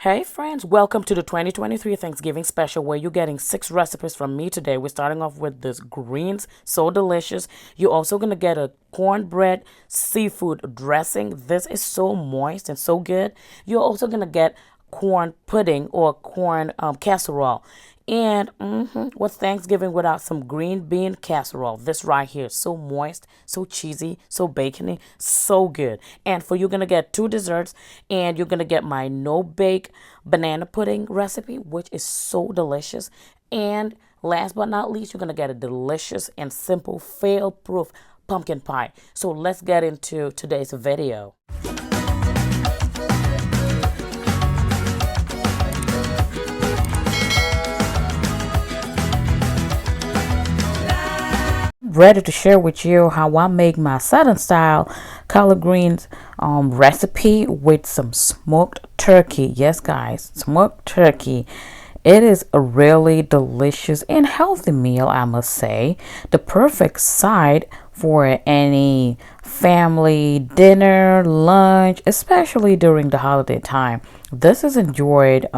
Hey friends, welcome to the 2023 Thanksgiving special where you're getting 6 recipes from me today. We're starting off with this greens, so delicious. You're also going to get a cornbread seafood dressing. This is so moist and so good. You're also going to get corn pudding or corn casserole. And what's Thanksgiving without some green bean casserole? This right here, so moist, so cheesy, so bacony, so good. And for you're gonna get 2 desserts, and you're gonna get my no bake banana pudding recipe, which is so delicious. And last but not least, you're gonna get a delicious and simple fail-proof pumpkin pie. So let's get into today's video. Ready to share with you how I make my southern style collard greens recipe with some smoked turkey. Yes guys, smoked turkey. It is a really delicious and healthy meal, I must say. The perfect side for any family dinner, lunch, especially during the holiday time. This is enjoyed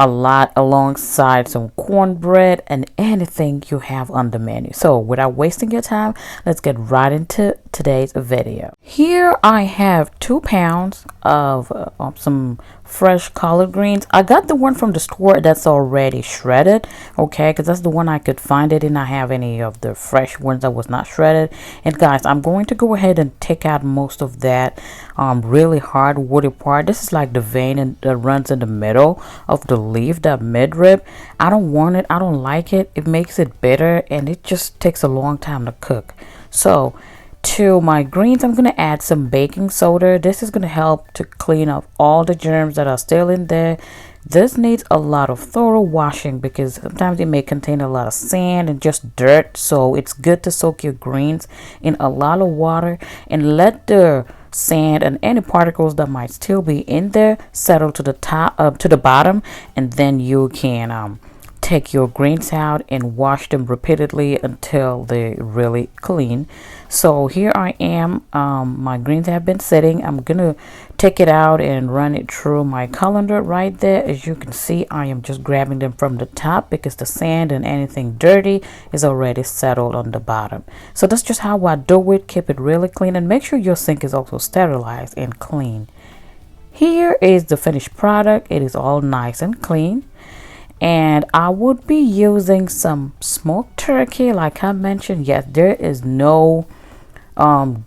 a lot alongside some cornbread and anything you have on the menu. So without wasting your time, let's get right into today's video. Here I have 2 pounds of some fresh collard greens. I got the one from the store that's already shredded, okay, because that's the one I could find. It did not have any of the fresh ones that was not shredded. And guys, I'm going to go ahead and take out most of that really hard woody part. This is like the vein that runs in the middle of the leaf, that midrib. I don't want it. I don't like it. It makes it bitter and it just takes a long time to cook. So to my greens, I'm going to add some baking soda. This is going to help to clean up all the germs that are still in there. This needs a lot of thorough washing because sometimes it may contain a lot of sand and just dirt. So it's good to soak your greens in a lot of water and let the sand and any particles that might still be in there settle to the top, to the bottom, and then you can take your greens out and wash them repeatedly until they're really clean. So here I am. My greens have been sitting. I'm gonna take it out and run it through my colander right there. As you can see, I am just grabbing them from the top because the sand and anything dirty is already settled on the bottom. So that's just how I do it. Keep it really clean and make sure your sink is also sterilized and clean. Here is the finished product. It is all nice and clean. And I would be using some smoked turkey, like I mentioned. Yes, there is no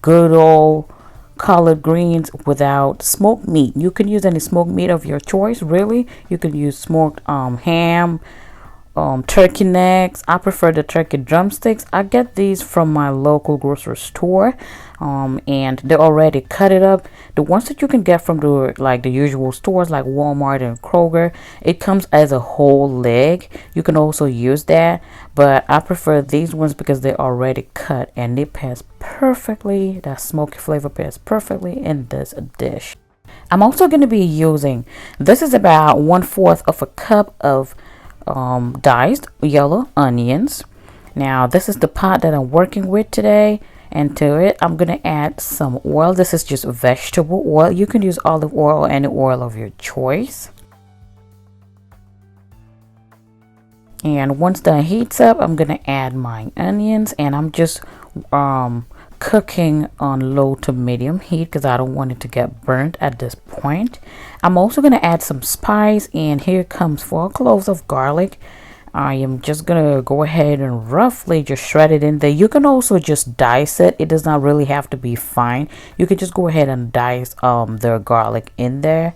good old collard greens without smoked meat. You can use any smoked meat of your choice, really. You can use smoked ham, turkey necks. I prefer the turkey drumsticks. I get these from my local grocery store, and they already cut it up. The ones that you can get from the usual stores like Walmart and Kroger, it comes as a whole leg. You can also use that, but I prefer these ones because they're already cut and it pairs perfectly. That smoky flavor pairs perfectly in this dish. I'm also going to be using, this is about 1/4 of a cup of diced yellow onions. Now this is the pot that I'm working with today, and to it I'm gonna add some oil. This is just vegetable oil. You can use olive oil or any oil of your choice. And once that heats up, I'm gonna add my onions, and I'm just cooking on low to medium heat because I don't want it to get burnt at this point. I'm also going to add some spice, and here comes 4 cloves of garlic. I am just going to go ahead and roughly just shred it in there. You can also just dice it. It does not really have to be fine. You can just go ahead and dice the garlic in there.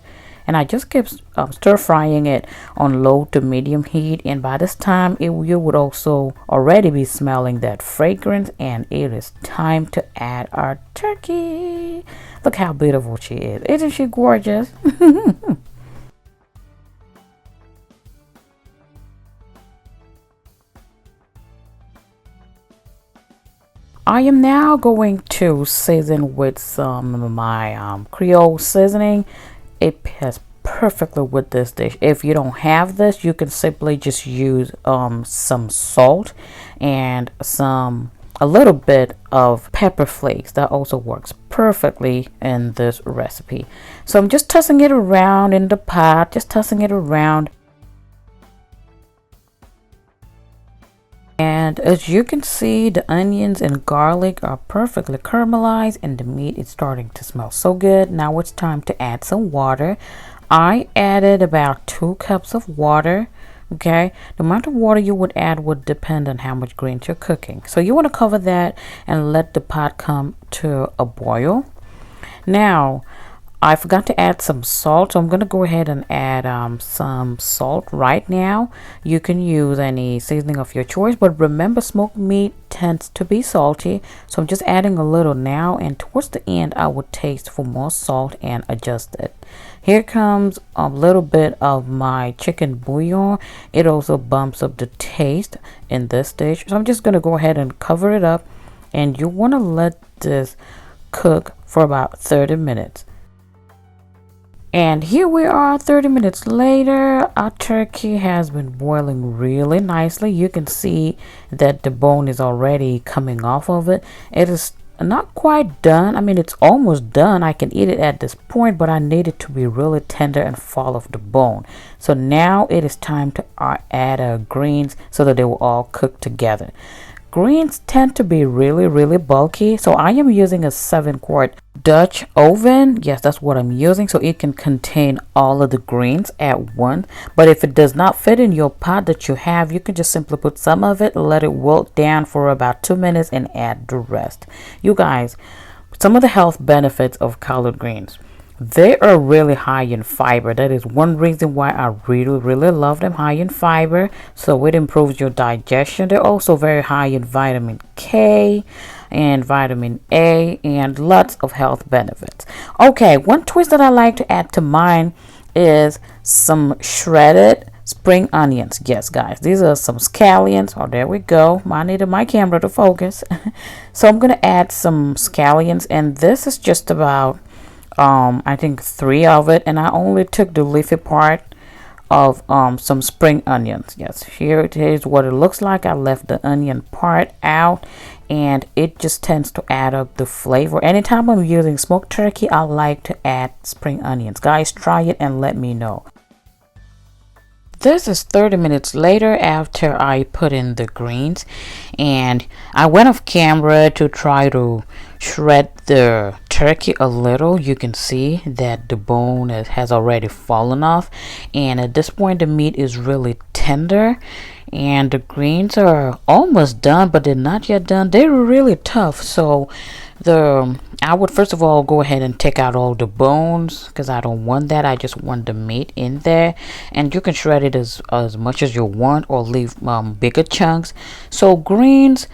And I just keep stir frying it on low to medium heat, and by this time you would also already be smelling that fragrance, and it is time to add our turkey. Look how beautiful she is. Isn't she gorgeous? I am now going to season with some of my Creole seasoning. It pairs perfectly with this dish. If you don't have this, you can simply just use some salt and some a little bit of pepper flakes. That also works perfectly in this recipe. So I'm just tossing it around in the pot, just tossing it around. And as you can see, the onions and garlic are perfectly caramelized and the meat is starting to smell so good. Now it's time to add some water. I added about 2 cups of water. Okay, the amount of water you would add would depend on how much greens you're cooking. So you want to cover that and let the pot come to a boil. Now, I forgot to add some salt, so I'm going to go ahead and add some salt right now. You can use any seasoning of your choice, but remember, smoked meat tends to be salty, so I'm just adding a little now, and towards the end I would taste for more salt and adjust it. Here comes a little bit of my chicken bouillon. It also bumps up the taste in this dish, so I'm just going to go ahead and cover it up, and you want to let this cook for about 30 minutes. And here we are 30 minutes later. Our turkey has been boiling really nicely. You can see that the bone is already coming off of it. It is not quite done. I mean, it's almost done. I can eat it at this point, but I need it to be really tender and fall off the bone. So now it is time to add our greens so that they will all cook together. Greens tend to be really bulky, so I am using a 7-quart Dutch oven. Yes, that's what I'm using, so it can contain all of the greens at once. But if it does not fit in your pot that you have, you can just simply put some of it, let it wilt down for about 2 minutes, and add the rest. You guys, some of the health benefits of collard greens: they are really high in fiber. That is one reason why I really love them, high in fiber. So it improves your digestion. They're also very high in vitamin K and vitamin A and lots of health benefits. Okay, one twist that I like to add to mine is some shredded spring onions. Yes, guys, these are some scallions. Oh, there we go. I needed my camera to focus. So I'm going to add some scallions, and this is just about I think 3 of it, and I only took the leafy part of some spring onions. Yes, here it is what it looks like. I left the onion part out, and it just tends to add up the flavor. Anytime I'm using smoked turkey, I like to add spring onions. Guys, try it and let me know. This is 30 minutes later after I put in the greens, and I went off camera to try to shred the turkey a little. You can see that the bone has already fallen off, and at this point the meat is really tender, and the greens are almost done, but they're not yet done. They're really tough, so I would first of all go ahead and take out all the bones, because I don't want that. I just want the meat in there, and you can shred it as much as you want, or leave bigger chunks. So greens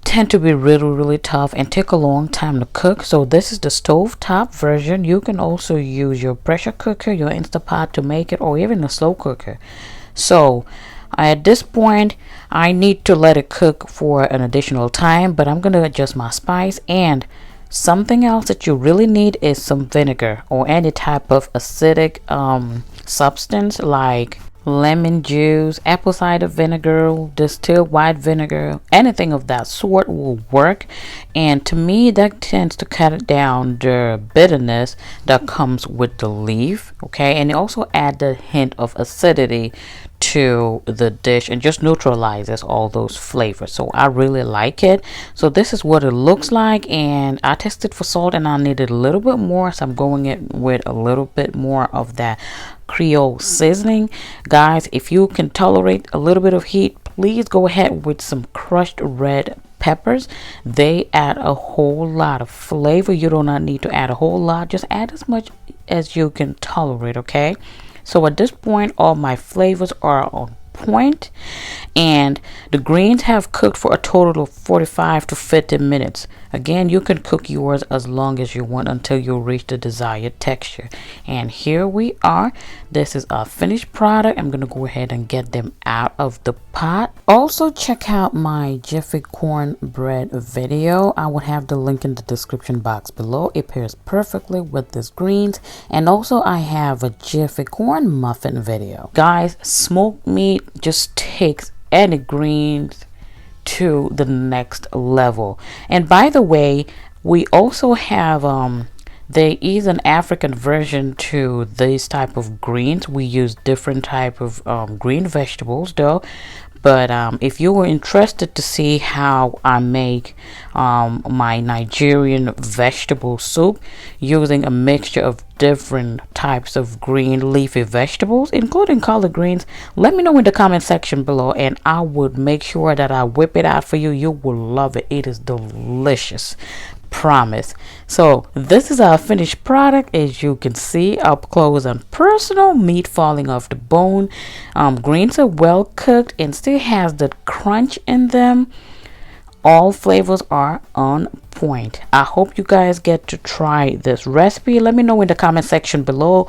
tend to be really tough and take a long time to cook. So this is the stovetop version. You can also use your pressure cooker, your Instapot to make it, or even a slow cooker. So at this point I need to let it cook for an additional time, but I'm going to adjust my spice. And something else that you really need is some vinegar or any type of acidic substance like lemon juice, apple cider vinegar, distilled white vinegar, anything of that sort will work. And to me, that tends to cut down the bitterness that comes with the leaf. Okay, and it also add a hint of acidity to the dish and just neutralizes all those flavors. So I really like it. So this is what it looks like, and I tested for salt and I needed a little bit more, so I'm going in with a little bit more of that Creole seasoning. Guys, if you can tolerate a little bit of heat, please go ahead with some crushed red peppers. They add a whole lot of flavor. You do not need to add a whole lot, just add as much as you can tolerate. Okay, so at this point all my flavors are on point, and the greens have cooked for a total of 45 to 50 minutes. Again, you can cook yours as long as you want until you reach the desired texture. And here we are. This is our finished product. I'm gonna go ahead and get them out of the pot. Also, check out my Jiffy cornbread video. I will have the link in the description box below. It pairs perfectly with this greens. And also I have a Jiffy corn muffin video. Guys, smoked meat just takes any greens, to the next level. And by the way, we also have there is an African version to this type of greens. We use different type of green vegetables though. But if you were interested to see how I make my Nigerian vegetable soup using a mixture of different types of green leafy vegetables, including collard greens, let me know in the comment section below, and I would make sure that I whip it out for you. You will love it. It is delicious. Promise. So this is our finished product. As you can see, up close and personal, meat falling off the bone. Greens are well cooked and still has that crunch in them. All flavors are on point. I hope you guys get to try this recipe. Let me know in the comment section below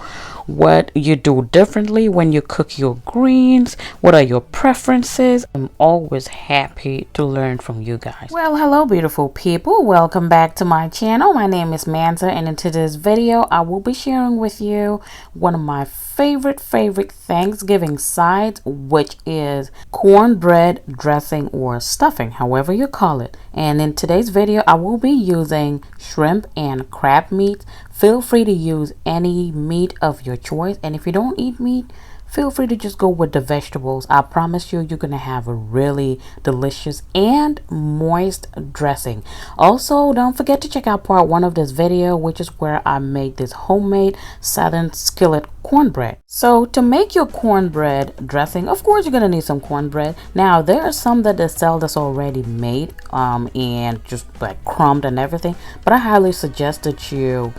what you do differently when you cook your greens. What are your preferences? I'm always happy to learn from you guys. Well, hello beautiful people, welcome back to my channel. My name is Manza, and in today's video I will be sharing with you one of my favorite Thanksgiving sides, which is cornbread dressing or stuffing, however you call it. And in today's video I will be using shrimp and crab meat. Feel free to use any meat of your choice, and if you don't eat meat, feel free to just go with the vegetables. I promise you, you're gonna have a really delicious and moist dressing. Also, don't forget to check out part 1 of this video, which is where I make this homemade southern skillet cornbread. So to make your cornbread dressing, of course you're gonna need some cornbread. Now there are some that they sell that's already made and just like crumbed and everything, but I highly suggest that you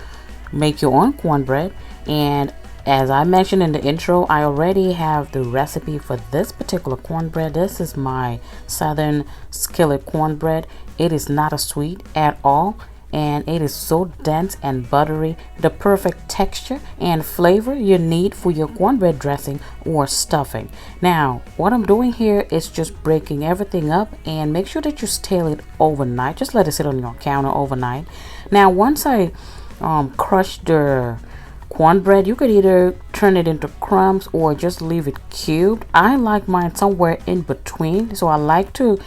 make your own cornbread. And as I mentioned in the intro, I already have the recipe for this particular cornbread. This is my southern skillet cornbread. It is not a sweet at all, and it is so dense and buttery, the perfect texture and flavor you need for your cornbread dressing or stuffing. Now what I'm doing here is just breaking everything up, and make sure that you stale it overnight. Just let it sit on your counter overnight. Now once I crush the cornbread, you could either turn it into crumbs or just leave it cubed. I like mine somewhere in between, so I like to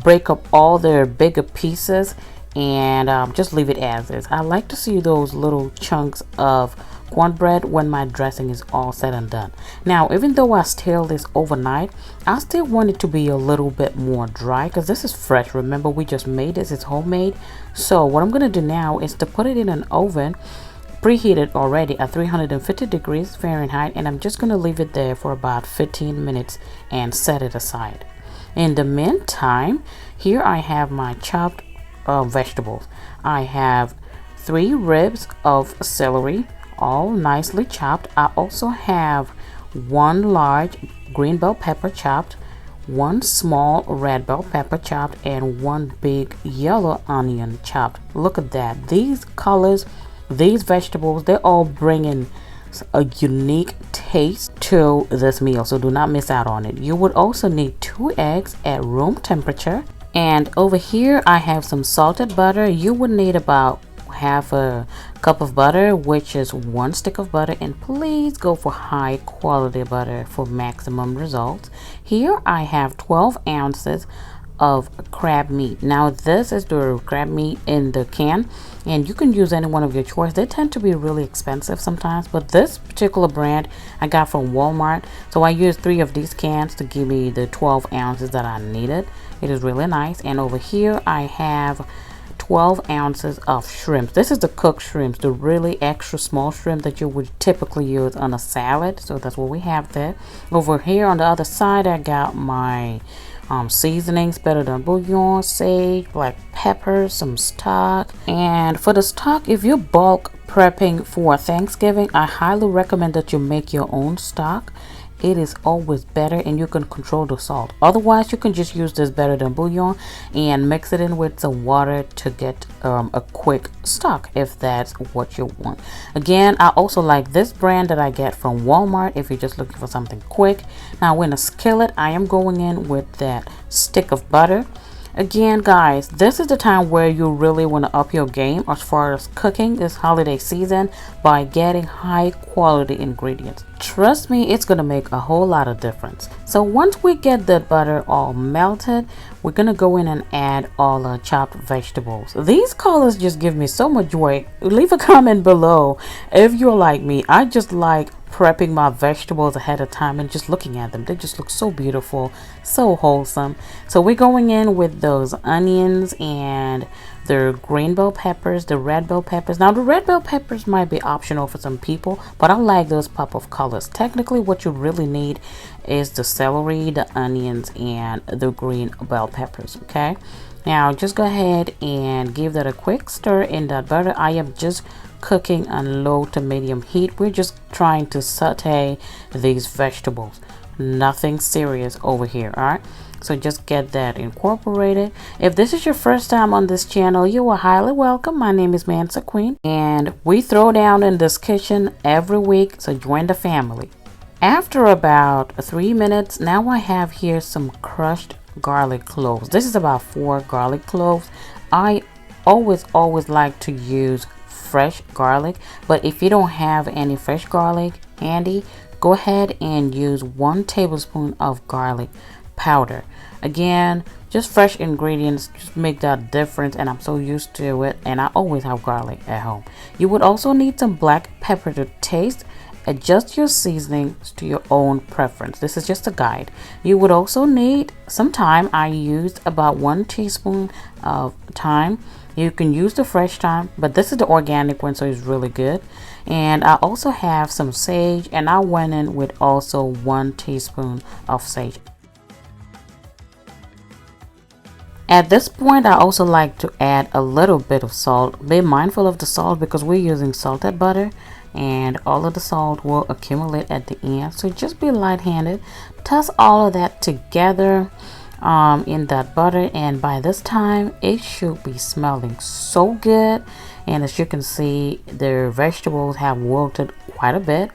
break up all the bigger pieces and just leave it as is. I like to see those little chunks of cornbread when my dressing is all said and done. Now even though I stale this overnight, I still want it to be a little bit more dry because this is fresh. Remember, we just made this, it's homemade. So what I'm gonna do now is to put it in an oven preheated already at 350 degrees Fahrenheit, and I'm just going to leave it there for about 15 minutes and set it aside. In the meantime, here I have my chopped vegetables. I have 3 ribs of celery, all nicely chopped. I also have 1 large green bell pepper chopped, 1 small red bell pepper chopped, and 1 big yellow onion chopped. Look at that. These colors, these vegetables, they're all bringing a unique taste to this meal, so do not miss out on it. You would also need 2 eggs at room temperature, and over here I have some salted butter. You would need about half a cup of butter, which is 1 stick of butter, and please go for high quality butter for maximum results. Here I have 12 ounces of crab meat. Now this is the crab meat in the can, and you can use any one of your choice. They tend to be really expensive sometimes, but this particular brand I got from Walmart, so I used 3 of these cans to give me the 12 ounces that I needed. It is really nice. And over here I have 12 ounces of shrimp. This is the cooked shrimp, the really extra small shrimp that you would typically use on a salad. So that's what we have there. Over here on the other side I got my seasonings, better than bouillon, sage, black pepper, some stock. And for the stock, if you're bulk prepping for Thanksgiving, I highly recommend that you make your own stock. It is always better, and you can control the salt. Otherwise, you can just use this better than bouillon and mix it in with some water to get a quick stock if that's what you want. Again, I also like this brand that I get from Walmart if you're just looking for something quick. Now in a skillet, I am going in with that stick of butter. Again, guys, this is the time where you really want to up your game as far as cooking this holiday season by getting high quality ingredients. Trust me, it's going to make a whole lot of difference. So once we get the butter all melted, we're going to go in and add all the chopped vegetables. These colors just give me so much joy. Leave a comment below if you're like me. I just like prepping my vegetables ahead of time and just looking at them. They just look so beautiful, so wholesome. So we're going in with those onions and the green bell peppers, the red bell peppers. Now the red bell peppers might be optional for some people, but I like those pop of colors. Technically what you really need is the celery, the onions, and the green bell peppers. Okay, now just go ahead and give that a quick stir in that butter. I am just cooking on low to medium heat. We're just trying to saute these vegetables, nothing serious over here. All right, so just get that incorporated. If this is your first time on this channel, you are highly welcome. My name is Mansa Queen and we throw down in this kitchen every week, so join the family. After about 3 minutes, now I have here some crushed garlic cloves. This is about 4 garlic cloves. I always like to use fresh garlic, but if you don't have any fresh garlic handy, go ahead and use 1 tablespoon of garlic powder. Again, just fresh ingredients just make that difference, and I'm so used to it, and I always have garlic at home. You would also need some black pepper to taste. Adjust your seasonings to your own preference. This is just a guide. You would also need some thyme. I used about 1 teaspoon of thyme. You can use the fresh thyme, but this is the organic one, so it's really good. And I also have some sage, and I went in with also 1 teaspoon of sage. At this point, I also like to add a little bit of salt. Be mindful of the salt because we're using salted butter, and all of the salt will accumulate at the end, so just be light-handed. Toss all of that together in that butter, and by this time it should be smelling so good. And as you can see, the vegetables have wilted quite a bit.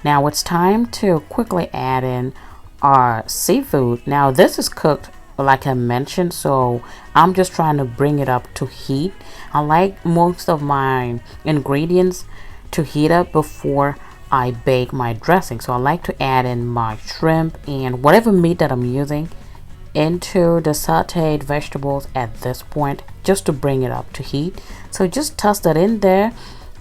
Now it's time to quickly add in our seafood. Now this is cooked like I mentioned, so I'm just trying to bring it up to heat. I like most of my ingredients to heat up before I bake my dressing, so I like to add in my shrimp and whatever meat that I'm using into the sauteed vegetables at this point, just to bring it up to heat. So just toss that in there,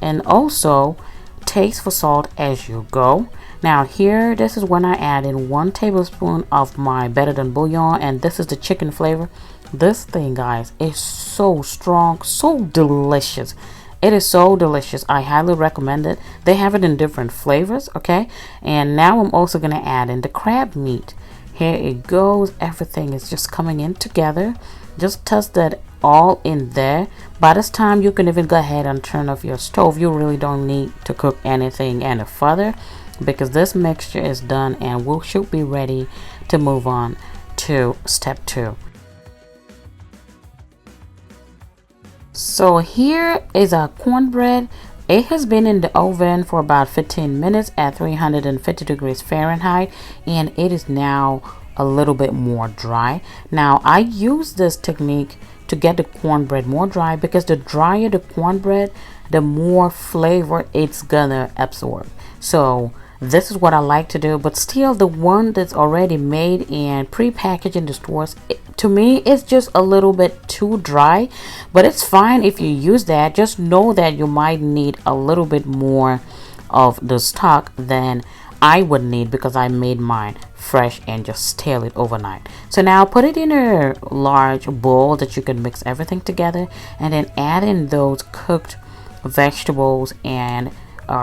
and also taste for salt as you go. Now here, this is when I add in 1 tablespoon of my better than bouillon, and this is the chicken flavor. This thing, guys, is so strong, so delicious. It is so delicious. I highly recommend it. They have it in different flavors. Okay, and now I'm also gonna add in the crab meat. Here it goes. Everything is just coming in together. Just toss that all in there. By this time, you can even go ahead and turn off your stove. You really don't need to cook anything any further because this mixture is done, and we should be ready to move on to step 2. So here is our cornbread. It has been in the oven for about 15 minutes at 350 degrees Fahrenheit, and it is now a little bit more dry. Now I use this technique to get the cornbread more dry because the drier the cornbread, the more flavor it's gonna absorb. So this is what I like to do, but still the one that's already made and pre-packaged in the stores, to me it's just a little bit too dry, but it's fine if you use that. Just know that you might need a little bit more of the stock than I would need because I made mine fresh and just stale it overnight. So now put it in a large bowl that you can mix everything together, and then add in those cooked vegetables and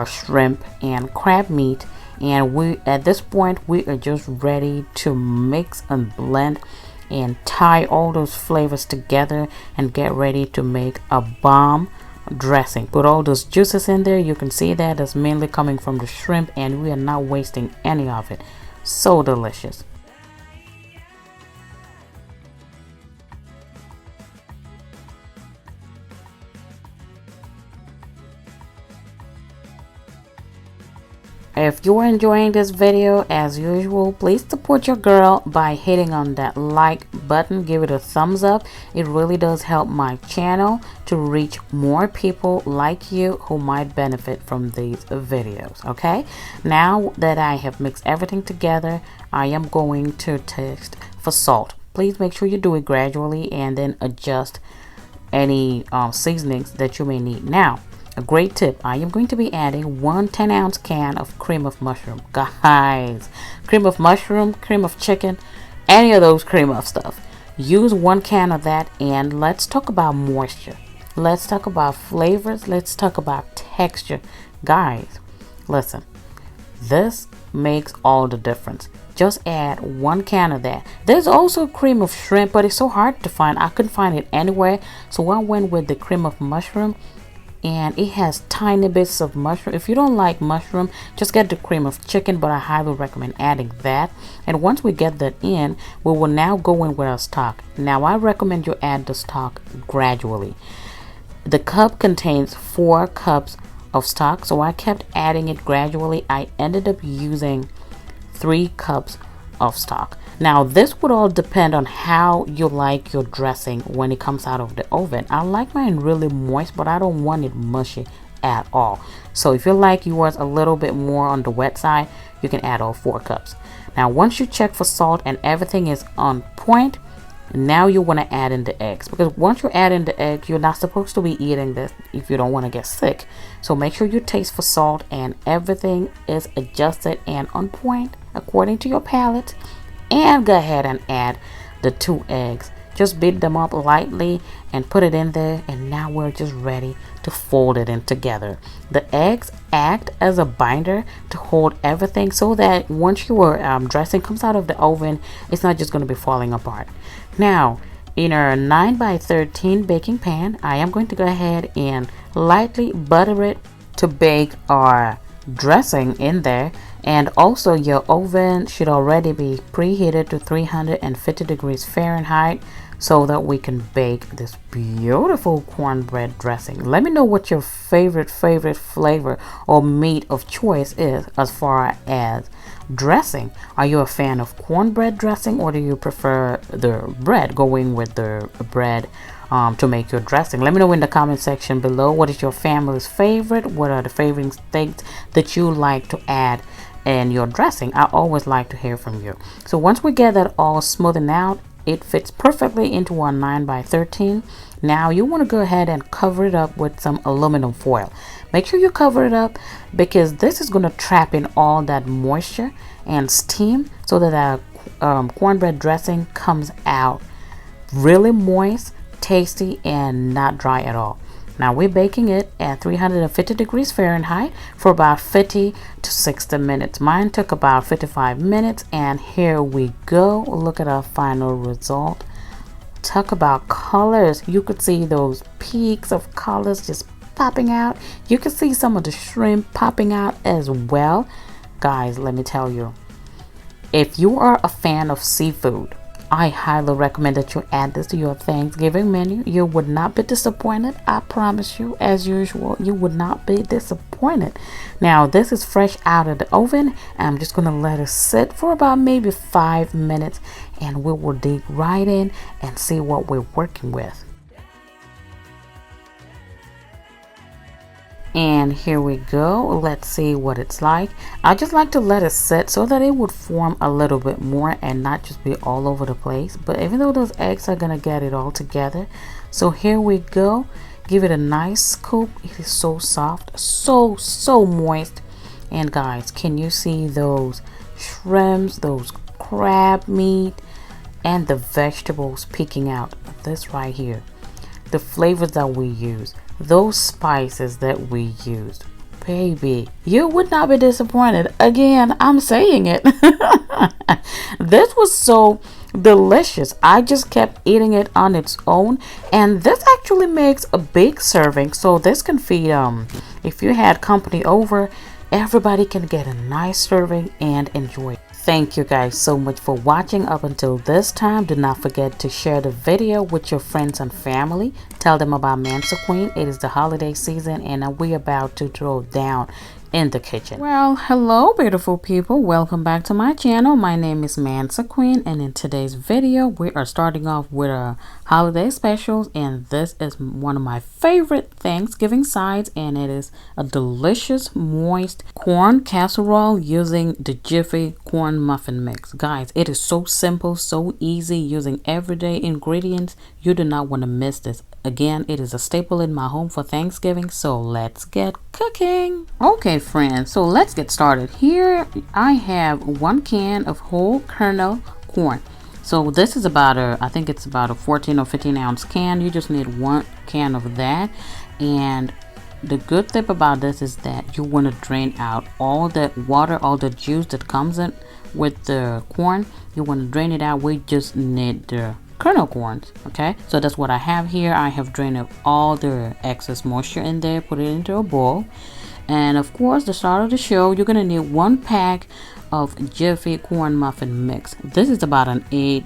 shrimp and crab meat, and we at this point we are just ready to mix and blend and tie all those flavors together and get ready to make a bomb dressing. Put all those juices in there. You can see that is mainly coming from the shrimp, and we are not wasting any of it. So delicious. If you're enjoying this video, as usual, please support your girl by hitting on that like button. Give it a thumbs up. It really does help my channel to reach more people like you who might benefit from these videos. Okay, now that I have mixed everything together, I am going to taste for salt. Please make sure you do it gradually and then adjust any seasonings that you may need. Now, a great tip, I am going to be adding 1 10-ounce can of cream of mushroom. Guys, cream of mushroom, cream of chicken, any of those cream of stuff. Use 1 can of that, and let's talk about moisture. Let's talk about flavors. Let's talk about texture. Guys, listen, this makes all the difference. Just add 1 can of that. There's also cream of shrimp, but it's so hard to find. I couldn't find it anywhere, so I went with the cream of mushroom. And it has tiny bits of mushroom. If you don't like mushroom, just get the cream of chicken, but I highly recommend adding that. And once we get that in, we will now go in with our stock. Now I recommend you add the stock gradually. The cup contains 4 cups of stock, so I kept adding it gradually. I ended up using 3 cups of stock. Now this would all depend on how you like your dressing when it comes out of the oven. I like mine really moist, but I don't want it mushy at all. So if you like yours a little bit more on the wet side, you can add all 4 cups. Now once you check for salt and everything is on point, now you want to add in the eggs, because once you add in the eggs, you're not supposed to be eating this if you don't want to get sick. So make sure you taste for salt and everything is adjusted and on point according to your palate. And go ahead and add the 2 eggs. Just beat them up lightly and put it in there, and now we're just ready to fold it in together. The eggs act as a binder to hold everything, so that once your dressing comes out of the oven, it's not just going to be falling apart. Now in our 9x13 baking pan, I am going to go ahead and lightly butter it to bake our dressing in there. And also your oven should already be preheated to 350 degrees Fahrenheit so that we can bake this beautiful cornbread dressing. Let me know what your favorite flavor or meat of choice is as far as dressing. Are you a fan of cornbread dressing, or do you prefer the bread, going with the bread to make your dressing? Let me know in the comment section below. What is your family's favorite? What are the favorite things that you like to add in your dressing? I always like to hear from you. So once we get that all smoothened out, it fits perfectly into our 9x13. Now you want to go ahead and cover it up with some aluminum foil. Make sure you cover it up, because this is going to trap in all that moisture and steam so that our cornbread dressing comes out really moist, tasty, and not dry at all. Now we're baking it at 350 degrees Fahrenheit for about 50 to 60 minutes. Mine took about 55 minutes, and here we go. Look at our final result. Talk about colors. You could see those peaks of colors just popping out. You can see some of the shrimp popping out as well. Guys, let me tell you, if you are a fan of seafood, I highly recommend that you add this to your Thanksgiving menu. You would not be disappointed. I promise you, as usual, you would not be disappointed. Now, this is fresh out of the oven. I'm just going to let it sit for about maybe 5 minutes, and we will dig right in and see what we're working with. And here we go. Let's see what it's like. I just like to let it sit so that it would form a little bit more and not just be all over the place. But even though those eggs are gonna get it all together, so here we go. Give it a nice scoop. It is so soft, so moist. And guys, can you see those shrimps, those crab meat, and the vegetables peeking out? This right here, the flavors that we use, those spices that we used, baby, you would not be disappointed. Again, I'm saying it. This was so delicious. I just kept eating it on its own, and this actually makes a big serving, so this can feed if you had company over, everybody can get a nice serving and enjoy it. Thank you guys so much for watching up until this time. Do not forget to share the video with your friends and family. Tell them about Mansa Queen. It is the holiday season, and we're about to throw down in the kitchen. Well, hello beautiful people, welcome back to my channel. My name is Mansa Queen, and in today's video we are starting off with a holiday specials, and this is one of my favorite Thanksgiving sides, and it is a delicious moist corn casserole using the Jiffy corn muffin mix. Guys, it is so simple, so easy, using everyday ingredients. You do not want to miss this. Again, it is a staple in my home for Thanksgiving, so let's get cooking. Okay friends, so let's get started. Here I have 1 can of whole kernel corn. So this is about I think it's about a 14 or 15 ounce can. You just need 1 can of that. And the good thing about this is that you want to drain out all the water, all the juice that comes in with the corn. You want to drain it out. We just need the kernel corns. Okay, so that's what I have here. I have drained up all the excess moisture in there, put it into a bowl, and of course, the start of the show, you're gonna need 1 pack of Jiffy corn muffin mix. This is about an a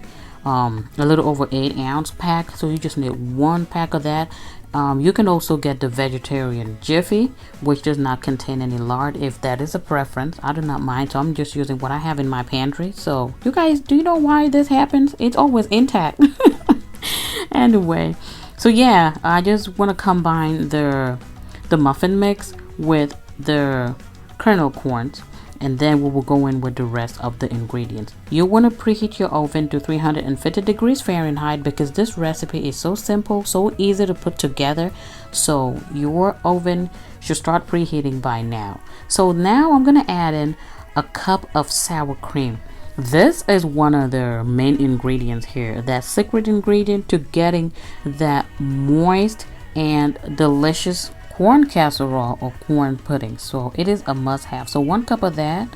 little over 8 ounce pack, so you just need 1 pack of that. You can also get the vegetarian Jiffy, which does not contain any lard, if that is a preference. I do not mind, so I'm just using what I have in my pantry. So you guys, do you know why this happens? It's always intact. Anyway, so yeah, I just want to combine the muffin mix with the kernel corns, and then we will go in with the rest of the ingredients. You want to preheat your oven to 350 degrees Fahrenheit because this recipe is so simple, so easy to put together. So your oven should start preheating by now. So now I'm going to add in a cup of sour cream. This is one of the main ingredients here, that secret ingredient to getting that moist and delicious corn casserole or corn pudding. So it is a must-have. So 1 cup of that.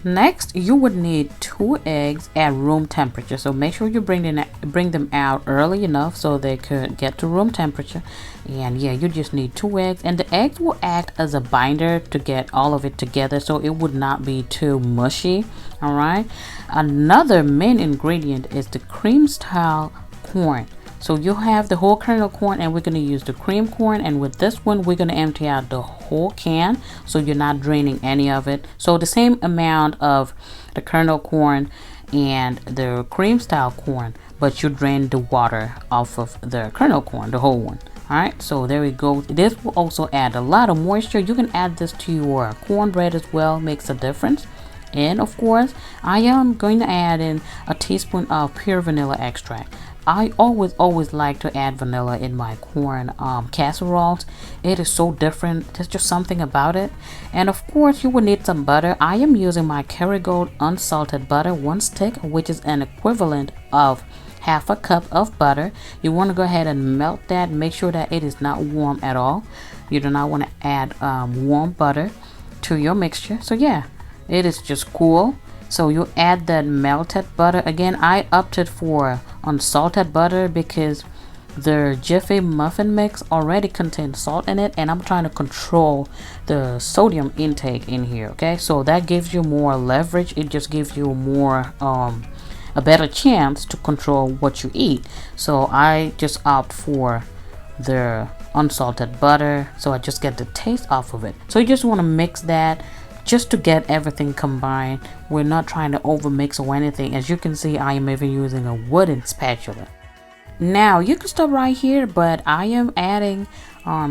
Next, you would need 2 eggs at room temperature. So make sure you bring them out early enough so they could get to room temperature. And yeah, you just need 2 eggs, and the eggs will act as a binder to get all of it together, so it would not be too mushy. All right. Another main ingredient is the cream style corn. So you'll have the whole kernel corn, and we're going to use the cream corn, and with this one we're going to empty out the whole can, so you're not draining any of it. So the same amount of the kernel corn and the cream style corn, but you drain the water off of the kernel corn, the whole one. All right, so there we go. This will also add a lot of moisture. You can add this to your cornbread as well, makes a difference. And of course, I am going to add in a teaspoon of pure vanilla extract. I always like to add vanilla in my corn casseroles. It is so different. There's just something about it. And of course, you will need some butter. I am using my Creole unsalted butter, 1 stick, which is an equivalent of half a cup of butter. You want to go ahead and melt that. Make sure that it is not warm at all. You do not want to add warm butter to your mixture. So yeah, it is just cool. So you add that melted butter. Again, I opted for unsalted butter because the Jiffy muffin mix already contains salt in it, and I'm trying to control the sodium intake in here. Okay, so that gives you more leverage. It just gives you more a better chance to control what you eat. So I just opt for the unsalted butter, so I just get the taste off of it. So you just want to mix that just to get everything combined. We're not trying to over mix or anything. As you can see, I am even using a wooden spatula. Now you can stop right here, but I am adding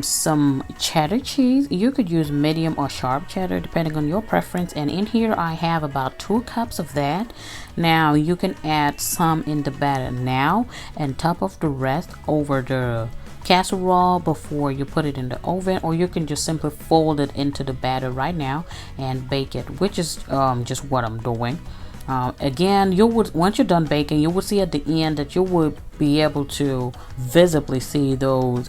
some cheddar cheese. You could use medium or sharp cheddar depending on your preference, and in here I have about 2 cups of that. Now you can add some in the batter now and top of the rest over the casserole before you put it in the oven, or you can just simply fold it into the batter right now and bake it, which is just what I'm doing. Again, once you're done baking, you will see at the end that you will be able to visibly see those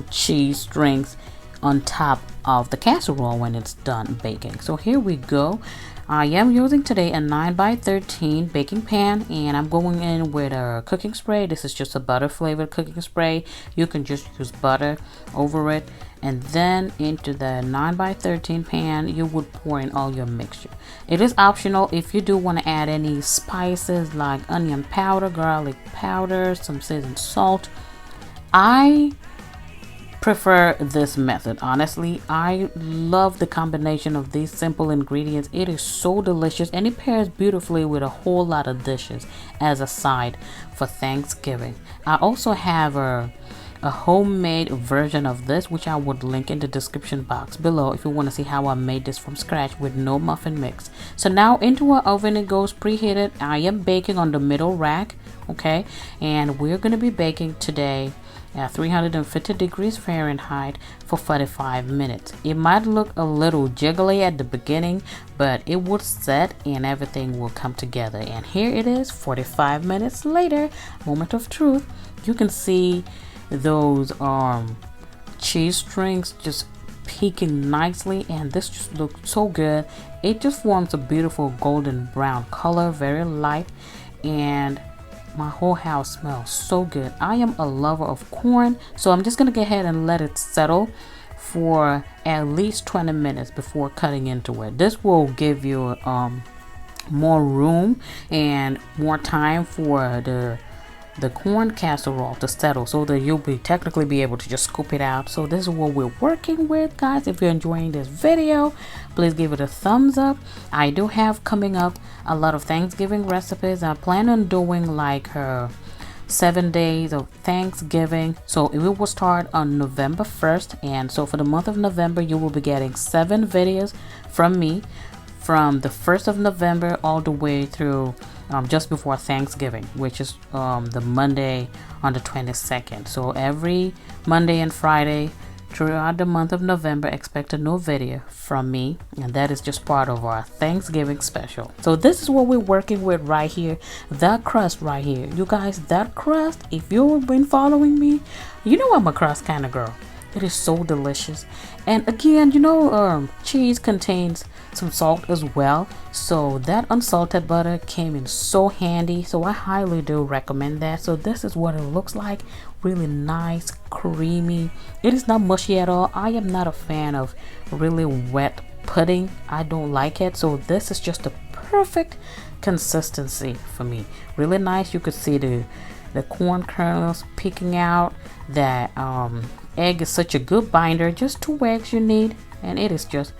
cheese strings on top of the casserole when it's done baking. So here we go. I am using today a 9x13 baking pan, and I'm going in with a cooking spray. This is just a butter flavored cooking spray. You can just use butter over it, and then into the 9x13 pan you would pour in all your mixture. It is optional if you do want to add any spices like onion powder, garlic powder, some seasoned salt. I prefer this method. Honestly, I love the combination of these simple ingredients. It is so delicious, and it pairs beautifully with a whole lot of dishes as a side for Thanksgiving. I also have a homemade version of this, which I would link in the description box below if you want to see how I made this from scratch with no muffin mix. So now into our oven it goes, preheated. I am baking on the middle rack, okay, and we're going to be baking today at 350 degrees Fahrenheit for 45 minutes. It might look a little jiggly at the beginning, but it will set and everything will come together. And here it is, 45 minutes later, moment of truth. You can see those cheese strings just peeking nicely, and this just looks so good. It just forms a beautiful golden brown color, very light, and my whole house smells so good. I am a lover of corn, so I'm just gonna go ahead and let it settle for at least 20 minutes before cutting into it. This will give you more room and more time for the corn casserole to settle, so that you'll technically be able to just scoop it out. So this is what we're working with, guys. If you're enjoying this video, please give it a thumbs up. I do have coming up a lot of Thanksgiving recipes. I plan on doing like 7 days of Thanksgiving, so it will start on November 1st, and so for the month of November you will be getting 7 videos from me from the 1st of November all the way through just before Thanksgiving, which is the Monday on the 22nd. So every Monday and Friday throughout the month of November, expect a new video from me, and that is just part of our Thanksgiving special. So this is what we're working with right here. That crust right here, you guys, that crust, if you've been following me, you know I'm a crust kind of girl. It is so delicious. And again, you know, cheese contains some salt as well, so that unsalted butter came in so handy. So I highly do recommend that. So this is what it looks like, really nice, creamy. It is not mushy at all. I am not a fan of really wet pudding. I don't like it, so this is just a perfect consistency for me. Really nice. You could see the corn kernels peeking out. That egg is such a good binder. Just 2 eggs you need, and it is just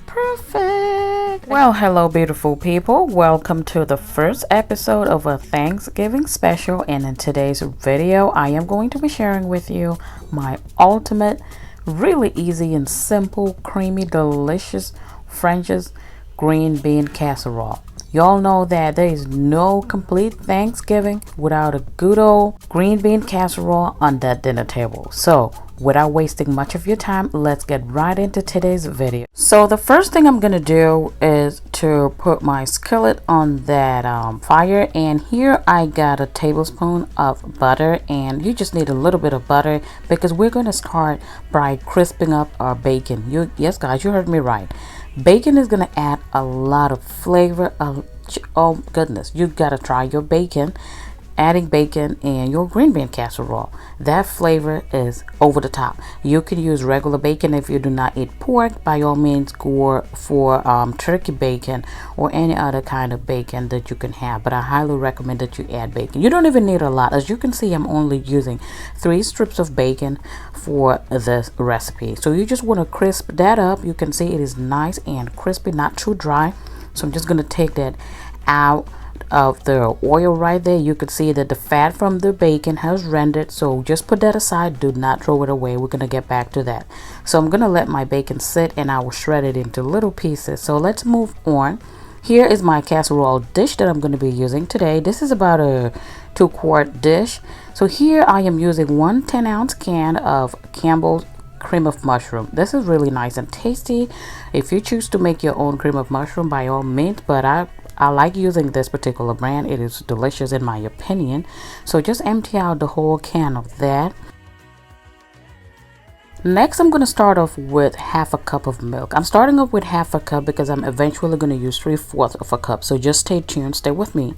perfect. Well, hello beautiful people, welcome to the first episode of a Thanksgiving special. And in today's video I am going to be sharing with you my ultimate, really easy and simple, creamy, delicious French's green bean casserole. Y'all know that there is no complete Thanksgiving without a good old green bean casserole on that dinner table. So without wasting much of your time, let's get right into today's video. So the first thing I'm gonna do is to put my skillet on that fire, and here I got a tablespoon of butter, and you just need a little bit of butter because we're gonna start by crisping up our bacon. Yes guys, you heard me right. Bacon is gonna add a lot of flavor. Oh goodness, you gotta try your bacon, adding bacon in your green bean casserole. That flavor is over the top. You can use regular bacon if you do not eat pork. By all means, go for turkey bacon or any other kind of bacon that you can have, but I highly recommend that you add bacon. You don't even need a lot. As you can see, I'm only using 3 strips of bacon for this recipe. So you just want to crisp that up. You can see it is nice and crispy, not too dry. So I'm just going to take that out of the oil right there. You could see that the fat from the bacon has rendered, so just put that aside. Do not throw it away. We're going to get back to that. So I'm going to let my bacon sit, and I will shred it into little pieces. So let's move on. Here is my casserole dish that I'm going to be using today. This is about a 2-quart dish. So here I am using 1 10-ounce can of Campbell's cream of mushroom. This is really nice and tasty. If you choose to make your own cream of mushroom, by all means, but I like using this particular brand. It is delicious in my opinion. So just empty out the whole can of that. Next, I'm going to start off with 1/2 cup of milk. I'm starting off with 1/2 cup because I'm eventually going to use 3/4 of a cup. So just stay tuned, stay with me.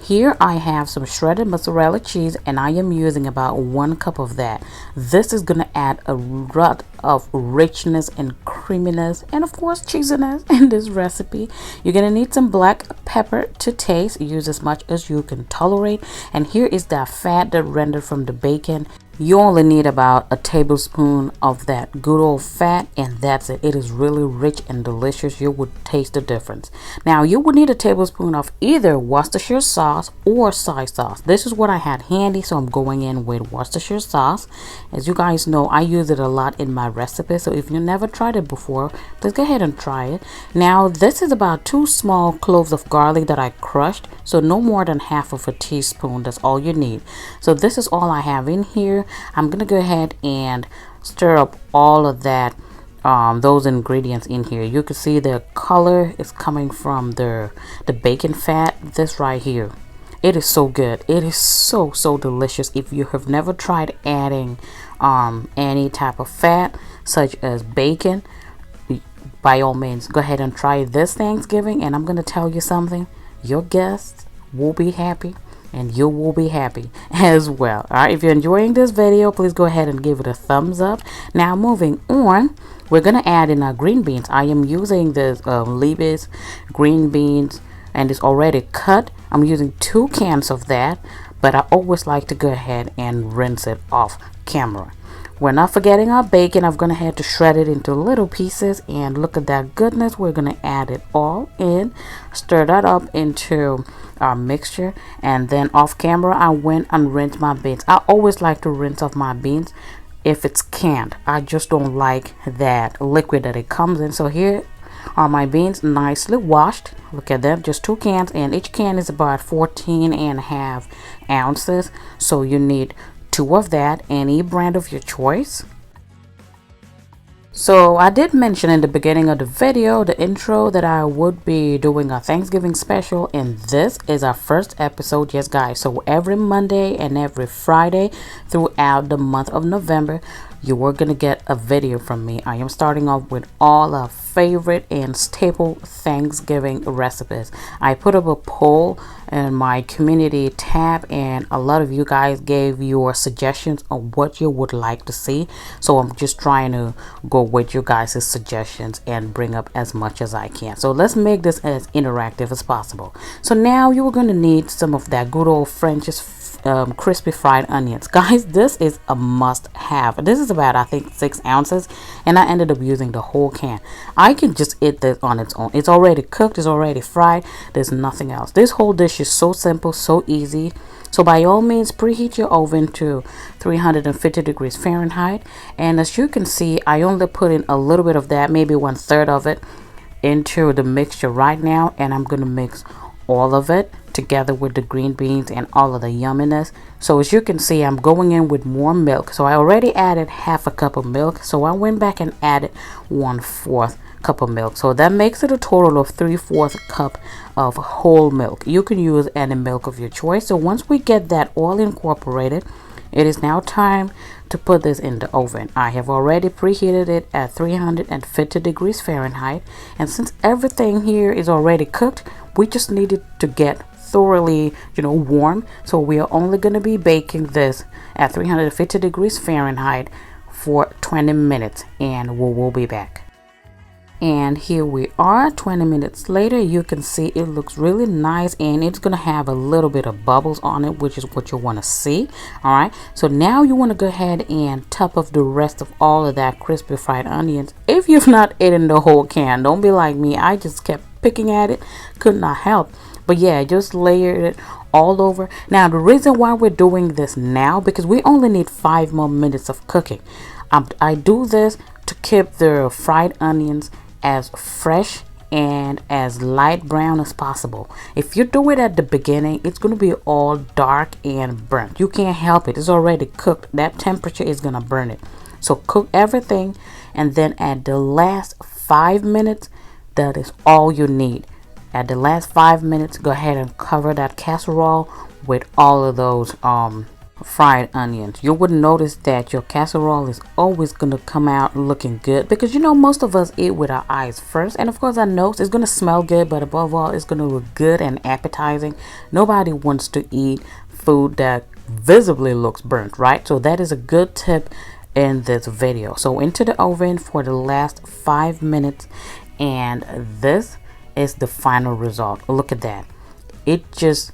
Here I have some shredded mozzarella cheese, and I am using about 1 cup of that. This is going to add a lot of richness and creaminess and of course cheesiness in this recipe. You're going to need some black pepper to taste. Use as much as you can tolerate. And here is that fat that rendered from the bacon. You only need about a tablespoon of that good old fat, and that's it. It is really rich and delicious. You would taste the difference. Now you would need a tablespoon of either Worcestershire sauce or soy sauce. This is what I had handy, so I'm going in with Worcestershire sauce. As you guys know, I use it a lot in my recipe, so if you never tried it before, please go ahead and try it. Now this is about 2 small cloves of garlic that I crushed, so no more than half of a teaspoon. That's all you need. So this is all I have in here. I'm gonna go ahead and stir up all of that, those ingredients in here. You can see the color is coming from the bacon fat. This right here, it is so good. It is so delicious. If you have never tried adding any type of fat such as bacon, by all means go ahead and try this Thanksgiving. And I'm gonna tell you something, your guests will be happy and you will be happy as well. All right, if you're enjoying this video, please go ahead and give it a thumbs up. Now moving on, we're gonna add in our green beans. I am using this Levis green beans, and it's already cut. I'm using 2 cans of that, but I always like to go ahead and rinse it off camera. We're not forgetting our bacon. I'm gonna have to shred it into little pieces, and look at that goodness. We're gonna add it all in, stir that up into our mixture, and then off camera I went and rinsed my beans. I always like to rinse off my beans if it's canned. I just don't like that liquid that it comes in. So here are my beans, nicely washed. Look at them, just 2 cans, and each can is about 14.5 ounces. So you need 2 of that, any brand of your choice. So I did mention in the beginning of the video, the intro, that I would be doing a Thanksgiving special, and this is our first episode. Yes guys, so every Monday and every Friday throughout the month of November, you are gonna get a video from me. I am starting off with all our favorite and staple Thanksgiving recipes. I put up a poll in my community tab, and a lot of you guys gave your suggestions of what you would like to see. So I'm just trying to go with you guys' suggestions and bring up as much as I can. So let's make this as interactive as possible. So now you're going to need some of that good old French's crispy fried onions. Guys, this is a must have. This is about, I think, 6 ounces, and I ended up using the whole can. I can just eat this on its own. It's already cooked, it's already fried, there's nothing else. This whole dish is so simple, so easy. So by all means, preheat your oven to 350 degrees Fahrenheit, and as you can see, I only put in a little bit of that, maybe 1/3 of it, into the mixture right now, and I'm gonna mix all of it together with the green beans and all of the yumminess. So as you can see, I'm going in with more milk. So I already added 1/2 cup of milk, so I went back and added 1/4 cup of milk. So that makes it a total of 3/4 cup of whole milk. You can use any milk of your choice. So once we get that all incorporated, it is now time to put this in the oven. I have already preheated it at 350 degrees Fahrenheit, and since everything here is already cooked, we just need it to get thoroughly, warm. So we are only going to be baking this at 350 degrees Fahrenheit for 20 minutes, and we will be back. And here we are 20 minutes later. You can see it looks really nice, and it's gonna have a little bit of bubbles on it, which is what you want to see. All right, so now you want to go ahead and top up the rest of all of that crispy fried onions. If you've not eaten the whole can, don't be like me. I just kept picking at it, could not help. But yeah, just layer it all over. Now the reason why we're doing this now, because we only need 5 more minutes of cooking. I do this to keep the fried onions as fresh and as light brown as possible. If you do it at the beginning, it's going to be all dark and burnt. You can't help it. It's already cooked. That temperature is going to burn it. So cook everything, and then at the last 5 minutes, that is all you need. At the last 5 minutes, go ahead and cover that casserole with all of those fried onions. You would notice that your casserole is always going to come out looking good, because most of us eat with our eyes first, and of course our nose is going to smell good, but above all, it's going to look good and appetizing. Nobody wants to eat food that visibly looks burnt, right? So that is a good tip in this video. So into the oven for the last 5 minutes, and this is the final result. Look at that. It just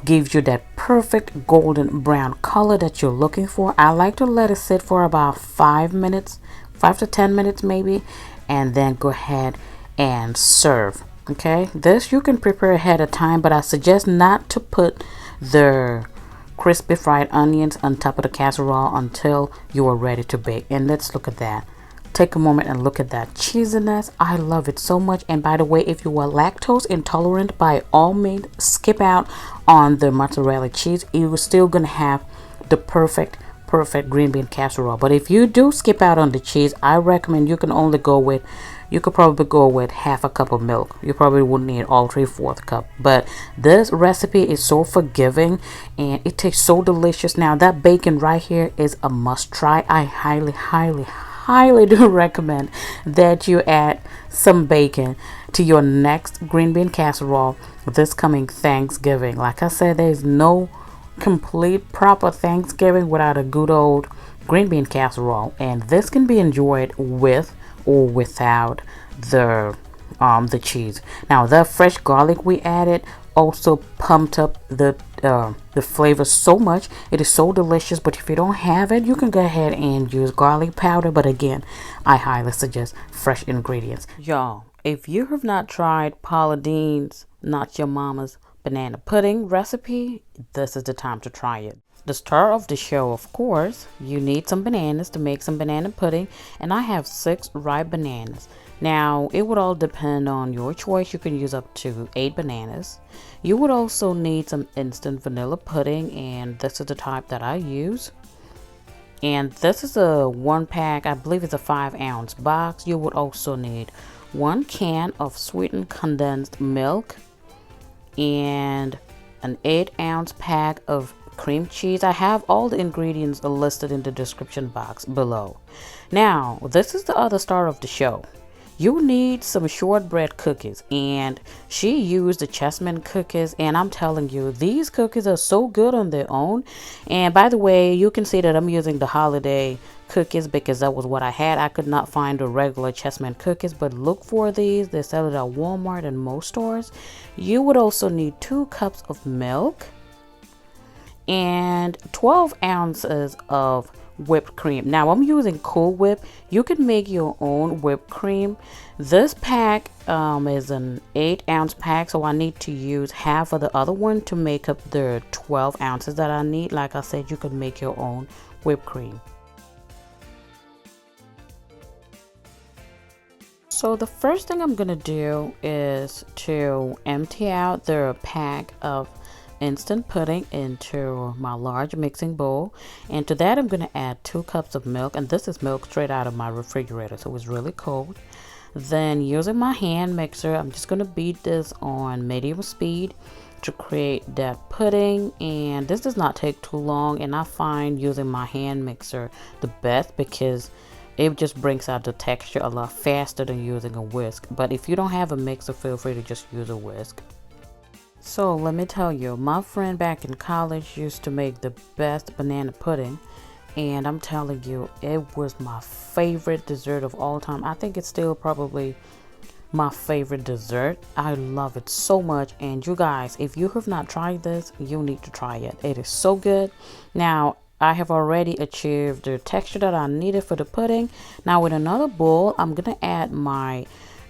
gives you that perfect golden brown color that you're looking for. I like to let it sit for about 5 minutes, 5 to 10 minutes maybe, and then go ahead and serve. Okay, this you can prepare ahead of time, but I suggest not to put the crispy fried onions on top of the casserole until you are ready to bake. And let's look at that. Take a moment and look at that cheesiness. I love it so much. And by the way, if you are lactose intolerant, by all means skip out on the mozzarella cheese. You're still gonna have the perfect green bean casserole. But if you do skip out on the cheese, I recommend you can only go with, you could probably go with half a cup of milk. You probably wouldn't need all 3/4 cup. But this recipe is so forgiving and it tastes so delicious. Now that bacon right here is a must try. I highly do recommend that you add some bacon to your next green bean casserole this coming Thanksgiving. Like I said, there's no complete proper Thanksgiving without a good old green bean casserole, and this can be enjoyed with or without the cheese. Now the fresh garlic we added also pumped up the flavor so much. It is so delicious. But if you don't have it, you can go ahead and use garlic powder, but again, I highly suggest fresh ingredients. Y'all, if you have not tried Paula Deen's Not Your Mama's banana pudding recipe, this is the time to try it. The star of the show, of course, you need some bananas to make some banana pudding, and I have 6 ripe bananas. Now, it would all depend on your choice. You can use up to 8 bananas. You would also need some instant vanilla pudding, and this is the type that I use. And this is a 1-pack, I believe it's a 5-ounce box. You would also need 1 can of sweetened condensed milk and an 8-ounce pack of cream cheese. I have all the ingredients listed in the description box below. Now, this is the other star of the show. You need some shortbread cookies, and she used the chessman cookies, and I'm telling you, these cookies are so good on their own. And by the way, you can see that I'm using the holiday cookies because that was what I had. I could not find the regular chessman cookies, but look for these. They sell it at Walmart and most stores. You would also need 2 cups of milk and 12 ounces of whipped cream. Now I'm using Cool Whip. You can make your own whipped cream. This pack is an 8-ounce pack, so I need to use half of the other one to make up the 12 ounces that I need. Like I said, you can make your own whipped cream. So the first thing I'm gonna do is to empty out the pack of instant pudding into my large mixing bowl, and to that I'm going to add 2 cups of milk, and this is milk straight out of my refrigerator, so it's really cold. Then using my hand mixer, I'm just going to beat this on medium speed to create that pudding, and this does not take too long, and I find using my hand mixer the best because it just brings out the texture a lot faster than using a whisk. But if you don't have a mixer, feel free to just use a whisk. So let me tell you, my friend back in college used to make the best banana pudding, and I'm telling you, it was my favorite dessert of all time. I think it's still probably my favorite dessert. I love it so much, and you guys, if you have not tried this, you need to try it. It is so good. Now I have already achieved the texture that I needed for the pudding. Now with another bowl, I'm gonna add my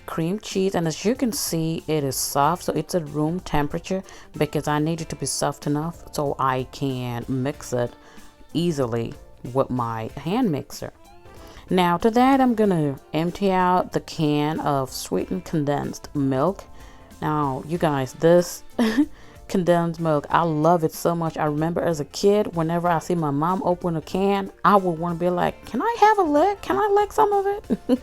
cream cheese, and as you can see, it is soft, so it's at room temperature because I need it to be soft enough so I can mix it easily with my hand mixer. Now to that, I'm gonna empty out the can of sweetened condensed milk. Now you guys, this condensed milk, I love it so much. I remember as a kid, whenever I see my mom open a can, I would want to be like, can I have a lick? Can I lick some of it?